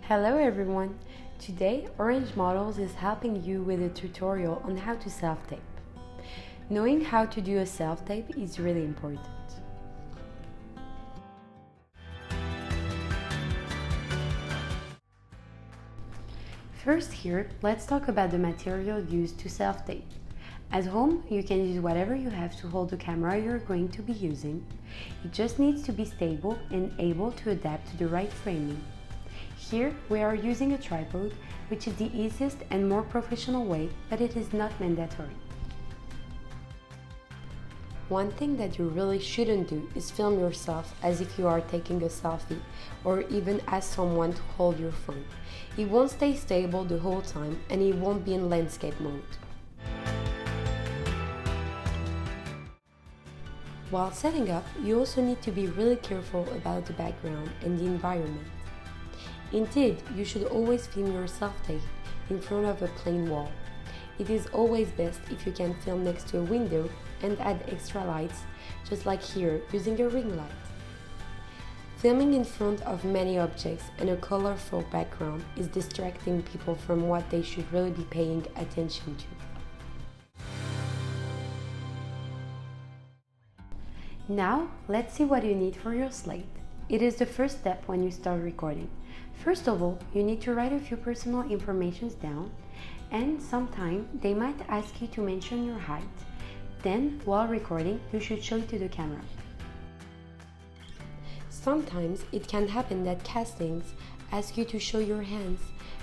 Hello everyone! Today Orange Models is helping you with a tutorial on how to self-tape. Knowing how to do a self-tape is really important. First here, let's talk about the material used to self-tape. At home, you can use whatever you have to hold the camera you're going to be using. It just needs to be stable and able to adapt to the right framing. Here, we are using a tripod, which is the easiest and more professional way, but it is not mandatory. One thing that you really shouldn't do is film yourself as if you are taking a selfie, or even ask someone to hold your phone. It won't stay stable the whole time and it won't be in landscape mode. While setting up, you also need to be really careful about the background and the environment. Indeed, you should always film your self-tape in front of a plain wall. It is always best if you can film next to a window and add extra lights, just like here, using a ring light. Filming in front of many objects and a colorful background is distracting people from what they should really be paying attention to. Now, let's see what you need for your slate. It is the first step when you start recording. First of all, you need to write a few personal information down, and sometimes they might ask you to mention your height. Then, while recording, you should show it to the camera. Sometimes it can happen that castings ask you to show your hands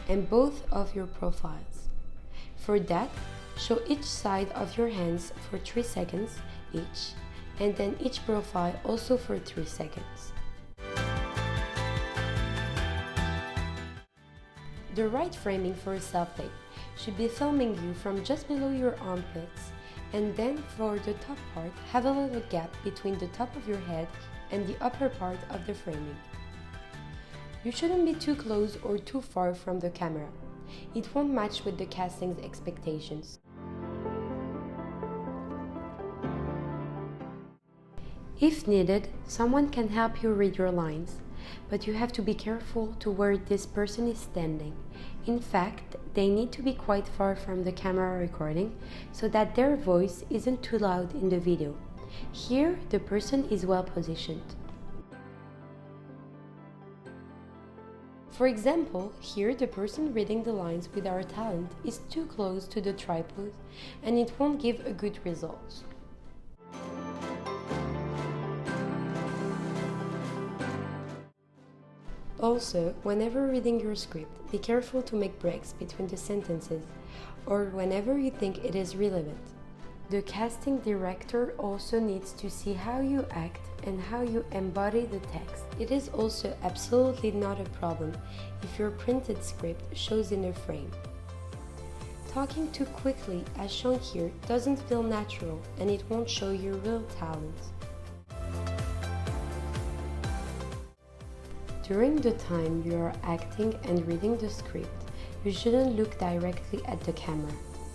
and both of your profiles. For that, show each side of your hands for 3 seconds each, and then each profile also for 3 seconds. The right framing for a self-tape should be filming you from just below your armpits, and then for the top part, have a little gap between the top of your head and the upper part of the framing. You shouldn't be too close or too far from the camera. It won't match with the casting's expectations. If needed, someone can help you read your lines, but you have to be careful to where this person is standing. In fact, they need to be quite far from the camera recording so that their voice isn't too loud in the video. Here, the person is well positioned. For example, here the person reading the lines with our talent is too close to the tripod and it won't give a good result. Also, whenever reading your script, be careful to make breaks between the sentences, or whenever you think it is relevant. The casting director also needs to see how you act and how you embody the text. It is also absolutely not a problem if your printed script shows in a frame. Talking too quickly, as shown here, doesn't feel natural and it won't show your real talent. During the time you are acting and reading the script, you shouldn't look directly at the camera.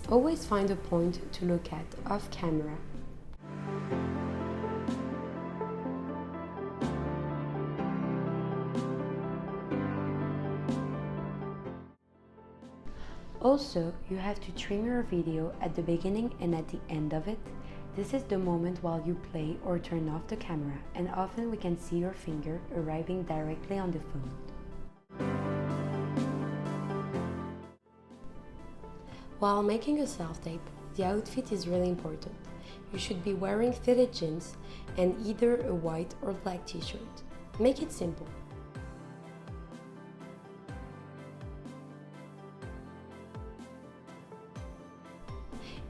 Always find a point to look at off camera. Also, you have to trim your video at the beginning and at the end of it. This is the moment while you play or turn off the camera, and often we can see your finger arriving directly on the phone. While making a self-tape, the outfit is really important. You should be wearing fitted jeans and either a white or black t-shirt. Make it simple.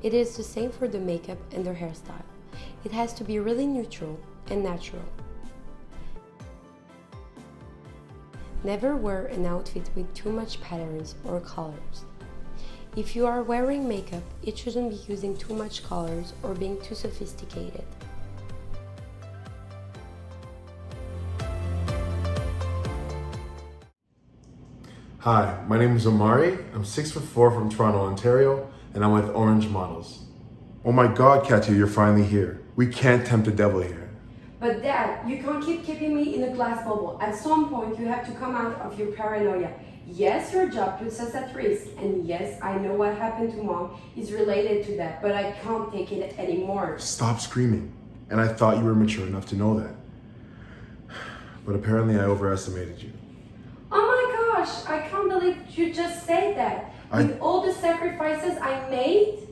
It is the same for the makeup and the hairstyle. It has to be really neutral and natural. Never wear an outfit with too much patterns or colors. If you are wearing makeup, it shouldn't be using too much colors or being too sophisticated. Hi, my name is Omari. I'm 6'4" from Toronto, Ontario, and I'm with Orange Models. Oh my God, Katya, you're finally here. We can't tempt the devil here. But Dad, you can't keep keeping me in a glass bubble. At some point, you have to come out of your paranoia. Yes, your job puts us at risk, and yes, I know what happened to mom is related to that, but I can't take it anymore. Stop screaming. And I thought you were mature enough to know that. But apparently I overestimated you. Oh my gosh, I can't believe you just said that. With all the sacrifices I made?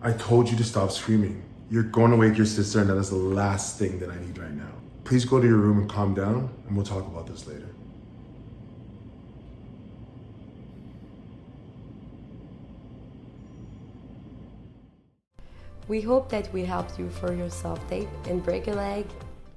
I told you to stop screaming. You're going to wake your sister, and that is the last thing that I need right now. Please go to your room and calm down, and we'll talk about this later. We hope that we helped you for your self-tape and break a leg